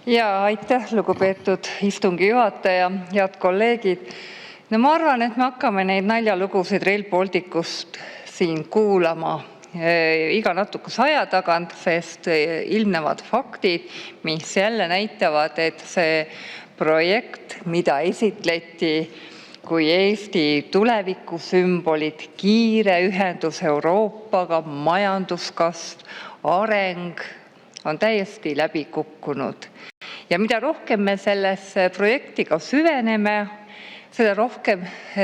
Ja aitäh, lugupeetud istungi juhataja, head kolleegid. No ma arvan, et me hakkame neid naljalugusid Rail Balticust siin kuulama iga natukese aja tagant, sest ilmnevad faktid, mis jälle näitavad, et see projekt, mida esitleti kui Eesti tulevikusümbolit, kiire ühendus Euroopaga, majanduskasv, areng, on täiesti läbi kukkunud. Ja mida rohkem me sellesse projektiga süveneme, seda rohkem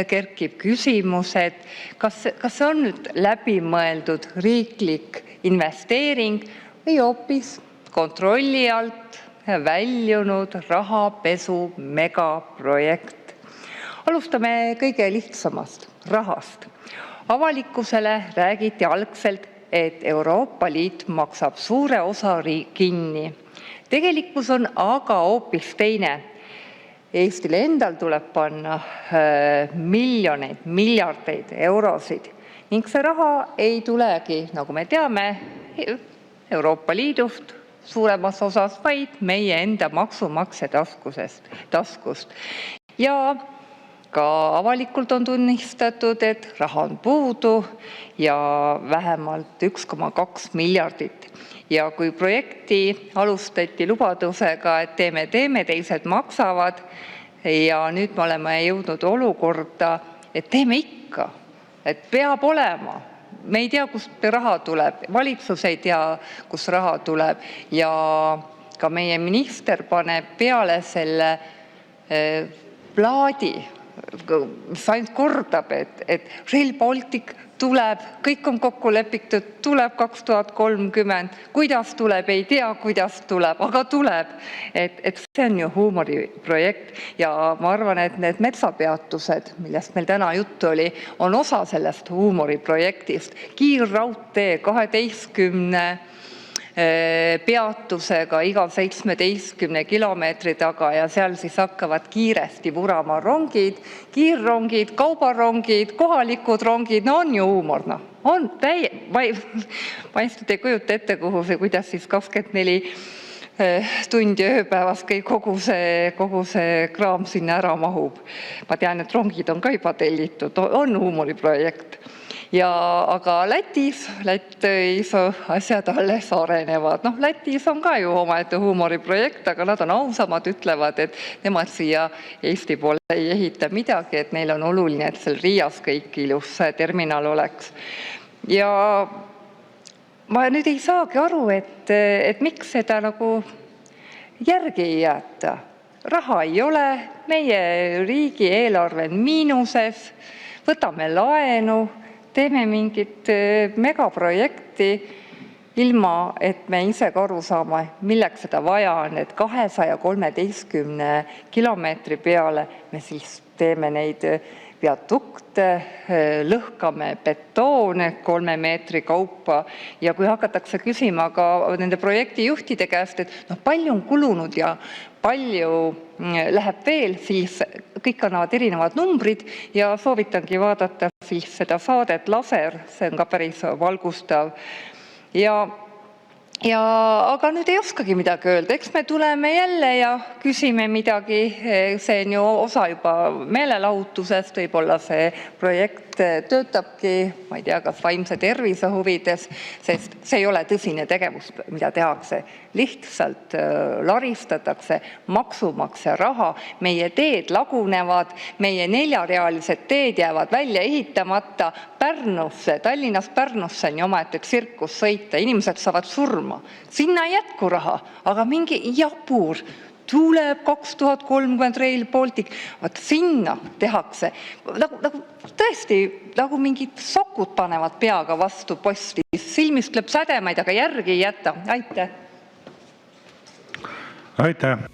kerkib küsimus, et kas see on nüüd läbimõeldud riiklik investeering või hoopis kontrolli alt väljunud rahapesu megaprojekt. Alustame kõige lihtsamast, rahast. Avalikkusele räägiti algselt, et Euroopa Liit maksab suure osa kinni. Tegelikkus on aga hoopis teine. Eestile endal tuleb panna miljoneid, miljardeid eurosid ning see raha ei tulegi, nagu me teame, Euroopa Liidust suuremas osas, vaid meie enda maksumaksja taskust. Ja ka avalikult on tunnistatud, et raha on puudu ja vähemalt 1,2 miljardit. Ja kui projekti alustati lubadusega, et teeme, teised maksavad, ja nüüd me oleme jõudnud olukorda, et teeme ikka, et peab olema. Me ei tea, kust raha tuleb, valitsus ei tea, kust raha tuleb, ja ka meie minister paneb peale selle plaadi, mis ainult kordab, et Rail Baltic tuleb, kõik on kokku lepitud, tuleb 2030, kuidas tuleb, ei tea, kuidas tuleb, aga tuleb. Et see on ju huumoriprojekt ja ma arvan, et need metsapeatused, millest meil täna juttu oli, on osa sellest huumoriprojektist. Kiirraudtee 12 peatusega iga 17 kilomeetri taga ja seal siis hakkavad kiiresti vurama rongid, kiirrongid, kaubarongid, kohalikud rongid, no on ju huumor, no. On ma lihtsalt ei kujuta ette, kuidas siis 24 tundi ööpäevas kogu see kraam sinna ära mahub. Ma tean, et rongid on ka juba tellitud, on huumoriprojekt. Aga Lätis asjad alles arenevad. Lätis on ka ju omaette huumoriprojekt, aga nad on ausamad, ütlevad, et nemad siia Eesti poole ei ehita midagi, et neil on oluline, et seal Riias kõik ilus terminal oleks. Ja ma nüüd ei saagi aru, et miks seda nagu järgi ei jäeta. Raha ei ole, meie riigieelarve on miinuses, võtame laenu, teeme mingit megaprojekti, ilma et me ise ka aru saame, milleks seda vaja on, et 213 kilomeetri peale me siis teeme neid viadukte, lõhkame betoone 3 meetri kaupa. Ja kui hakatakse küsima ka nende projektijuhtide käest, et palju on kulunud ja palju läheb veel, siis kõik annavad erinevad numbrid ja soovitangi vaadata siis seda saadet Laser, see on ka päris valgustav. Aga nüüd ei oskagi midagi öelda, eks me tuleme jälle ja küsime midagi, see on ju osa juba meelelahutusest, võib-olla see projekt töötabki, ma ei tea, kas vaimse tervise huvides, sest see ei ole tõsine tegevus, mida tehakse. Lihtsalt laristatakse maksumaksja raha, meie teed lagunevad, meie 4-realised teed jäävad välja ehitamata. Pärnusse, Tallinnast Pärnusse on ju omaette tsirkus sõita, inimesed saavad surma. Sinna ei jätku raha, aga mingi jabur tuleb 2030 Rail Baltic, vaat sinna tehakse, tõesti, nagu mingid sokud panevad peaga vastu posti, silmist lööb sädemaid, aga järgi ei jäta. Aitäh! Aitäh!